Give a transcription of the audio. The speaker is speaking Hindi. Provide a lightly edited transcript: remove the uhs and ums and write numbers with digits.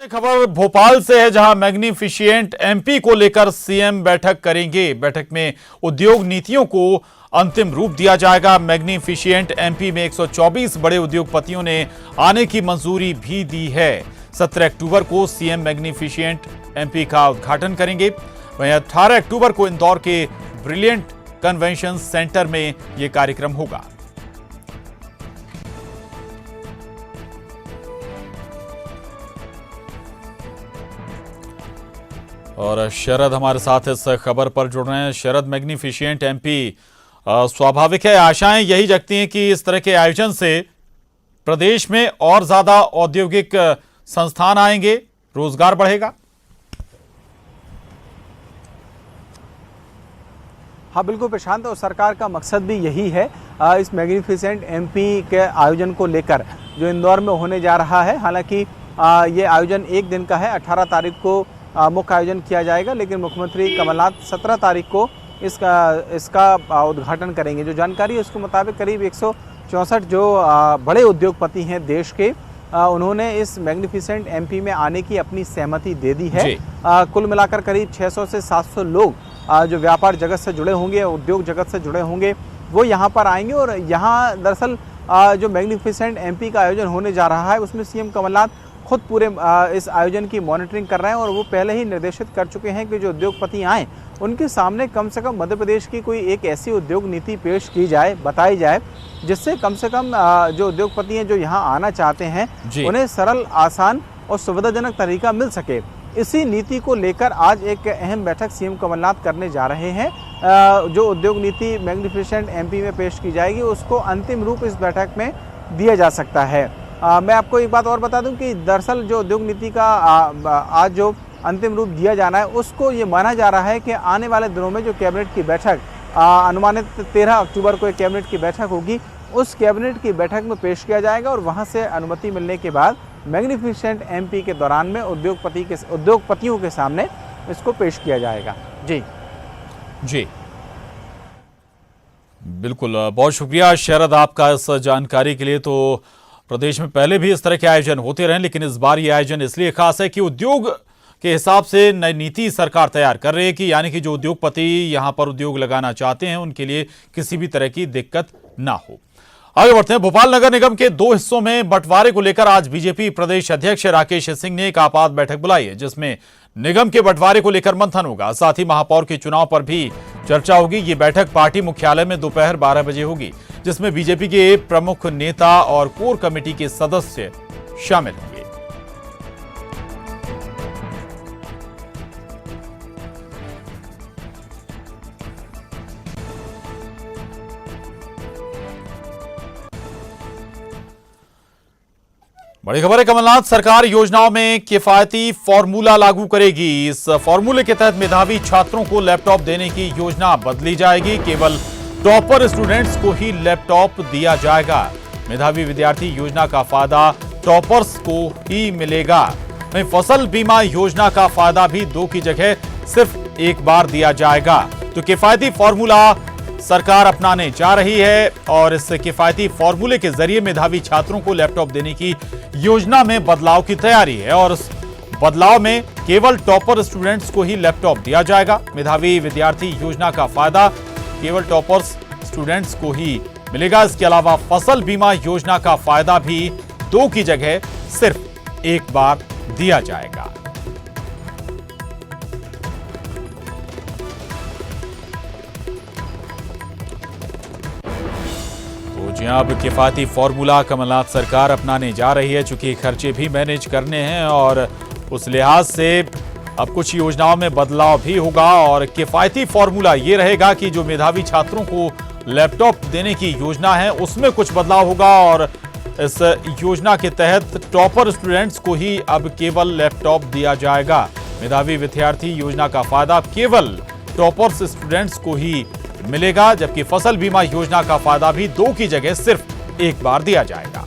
खबर भोपाल से है, जहां मैग्निफिशिएंट एमपी को लेकर सीएम बैठक करेंगे। बैठक में उद्योग नीतियों को अंतिम रूप दिया जाएगा। मैग्निफिशिएंट एमपी में 124 बड़े उद्योगपतियों ने आने की मंजूरी भी दी है। 17 अक्टूबर को सीएम मैग्निफिशिएंट एमपी का उद्घाटन करेंगे। वहीं 18 अक्टूबर को इंदौर के ब्रिलियंट कन्वेंशन सेंटर में यह कार्यक्रम होगा। और शरद हमारे साथ इस खबर पर जुड़ रहे हैं। शरद, मैग्निफिशिएंट एमपी, स्वाभाविक है आशाएं यही जगती हैं कि इस तरह के आयोजन से प्रदेश में और ज्यादा औद्योगिक संस्थान आएंगे, रोजगार बढ़ेगा। हाँ बिल्कुल प्रशांत, और सरकार का मकसद भी यही है इस मैग्निफिसेंट एमपी के आयोजन को लेकर जो इंदौर में होने जा रहा है। हालांकि ये आयोजन एक दिन का है, 18 तारीख को मुख्य आयोजन किया जाएगा, लेकिन मुख्यमंत्री कमलनाथ 17 तारीख को इसका उद्घाटन करेंगे। जो जानकारी है उसके मुताबिक करीब 164 जो बड़े उद्योगपति हैं देश के, उन्होंने इस मैग्निफिसेंट एमपी में आने की अपनी सहमति दे दी है। कुल मिलाकर करीब 600 से 700 लोग जो व्यापार जगत से जुड़े होंगे, उद्योग जगत से जुड़े होंगे, वो यहाँ पर आएंगे। और यहाँ दरअसल जो मैग्निफिसेंट एमपी का आयोजन होने जा रहा है उसमें सीएम कमलनाथ खुद पूरे इस आयोजन की मॉनिटरिंग कर रहे हैं। और वो पहले ही निर्देशित कर चुके हैं कि जो उद्योगपति आएँ उनके सामने कम से कम मध्य प्रदेश की कोई एक ऐसी उद्योग नीति पेश की जाए, बताई जाए, जिससे कम से कम जो उद्योगपति हैं जो यहाँ आना चाहते हैं उन्हें सरल, आसान और सुविधाजनक तरीका मिल सके। इसी नीति को लेकर आज एक अहम बैठक सीएम कमलनाथ करने जा रहे हैं। जो उद्योग नीति मैग्निफिसेंट एमपी में पेश की जाएगी उसको अंतिम रूप इस बैठक में दिया जा सकता है। मैं आपको एक बात और बता दूं कि दरअसल जो उद्योग नीति का आज जो अंतिम रूप दिया जाना है उसको ये माना जा रहा है कि आने वाले दिनों में जो कैबिनेट की बैठक अनुमानित 13 अक्टूबर को एक कैबिनेट की बैठक होगी, उस कैबिनेट की बैठक में पेश किया जाएगा और वहां से अनुमति मिलने के बाद मैग्निफिसेंट एमपी के दौरान में उद्योगपतियों के सामने इसको पेश किया जाएगा। जी बिल्कुल, बहुत शुक्रिया शरद आपका इस जानकारी के लिए। तो प्रदेश में पहले भी इस तरह के आयोजन होते रहे, लेकिन इस बार ये आयोजन इसलिए खास है कि उद्योग के हिसाब से नई नीति सरकार तैयार कर रही है कि यानी कि जो उद्योगपति यहां पर उद्योग लगाना चाहते हैं उनके लिए किसी भी तरह की दिक्कत ना हो। आगे बढ़ते हैं। भोपाल नगर निगम के 2 हिस्सों में बंटवारे को लेकर आज बीजेपी प्रदेश अध्यक्ष राकेश सिंह ने एक आपात बैठक बुलाई है, जिसमें निगम के बंटवारे को लेकर मंथन होगा। साथ ही महापौर के चुनाव पर भी चर्चा होगी। ये बैठक पार्टी मुख्यालय में दोपहर 12 बजे होगी, जिसमें बीजेपी के प्रमुख नेता और कोर कमेटी के सदस्य शामिल होंगे। बड़ी खबर है, कमलनाथ सरकार योजनाओं में किफायती फॉर्मूला लागू करेगी। इस फॉर्मूले के तहत मेधावी छात्रों को लैपटॉप देने की योजना बदली जाएगी। केवल टॉपर स्टूडेंट्स को ही लैपटॉप दिया जाएगा। मेधावी विद्यार्थी योजना का फायदा टॉपर्स को ही मिलेगा। वहीं फसल बीमा योजना का फायदा भी 2 की जगह सिर्फ एक बार दिया जाएगा। तो किफायती फॉर्मूला सरकार अपनाने जा रही है और इस किफायती फॉर्मूले के जरिए मेधावी छात्रों को लैपटॉप देने की योजना में बदलाव की तैयारी है। और इस बदलाव में केवल टॉपर स्टूडेंट्स को ही लैपटॉप दिया जाएगा। मेधावी विद्यार्थी योजना का फायदा केवल टॉपर्स स्टूडेंट्स को ही मिलेगा। इसके अलावा फसल बीमा योजना का फायदा भी 2 की जगह सिर्फ एक बार दिया जाएगा। जी अब किफायती फॉर्मूला कमलनाथ सरकार अपनाने जा रही है, चूंकि खर्चे भी मैनेज करने हैं और उस लिहाज से अब कुछ योजनाओं में बदलाव भी होगा। और किफायती फॉर्मूला ये रहेगा कि जो मेधावी छात्रों को लैपटॉप देने की योजना है उसमें कुछ बदलाव होगा और इस योजना के तहत टॉपर स्टूडेंट्स को ही अब केवल लैपटॉप दिया जाएगा। मेधावी विद्यार्थी योजना का फायदा केवल टॉपर्स स्टूडेंट्स को ही मिलेगा, जबकि फसल बीमा योजना का फायदा भी 2 की जगह सिर्फ एक बार दिया जाएगा।